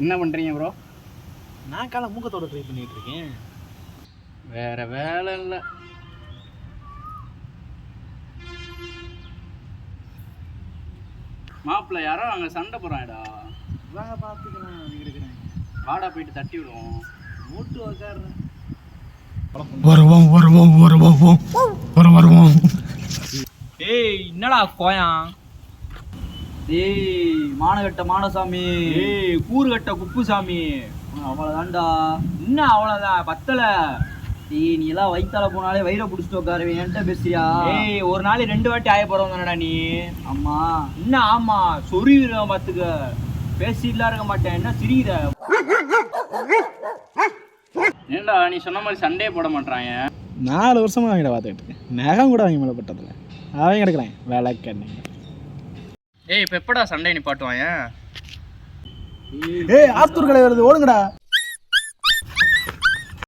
என்ன பண்ணுறீங்க ப்ரோ? நான் காலை மூக்கத்தோட ட்ரை பண்ணிட்டு இருக்கேன். வேற வேலை இல்லை. மாப்பிள்ள யாரோ அங்கே சண்டை போகிறாங்கடா. வாங்க பார்த்துக்கலாம் இருக்கிறேன். வாடா போயிட்டு தட்டி விடுவோம். மூட்டு உக்காடுறேன். வருவோம். ஏய் என்னடா கோயம்? ஏய் மானகட்ட மானசாமி, ஏய் கூறுகட்ட குப்புசாமி. அவ்வளோதான்டா. என்ன அவ்வளோதான் பத்தல? ஏய் நீ எல்லாம் வயிற்றால போனாலே வயிறை பிடிச்சிட்டு உட்காருவேன். என்கிட்ட பேசுறியா? ஏய் ஒரு நாள் 2 வாட்டி ஆய போறவங்க தானடா நீ. ஆமா. என்ன ஆமா சொருவிடுவேன் பார்த்துக்க. பேசிட்டுலாம் இருக்க மாட்டேன். என்ன சிரிக்கிற? ஏண்டா நீ சொன்ன மாதிரி சண்டையே போட மாட்டாங்க. 4 வருஷமா அவங்கள பார்த்துக்கிட்டு இருக்கேன். நகம் கூட அவங்க மேலே பட்டதில்ல. அவங்க கிடக்குறேன் வேலை கண்ணு. ஏய் இப்போ எப்படா சண்டை நிப்பாட்டுவாங்க? ஏய் ஆத்தூர் கடை வருது, ஓடுங்கடா.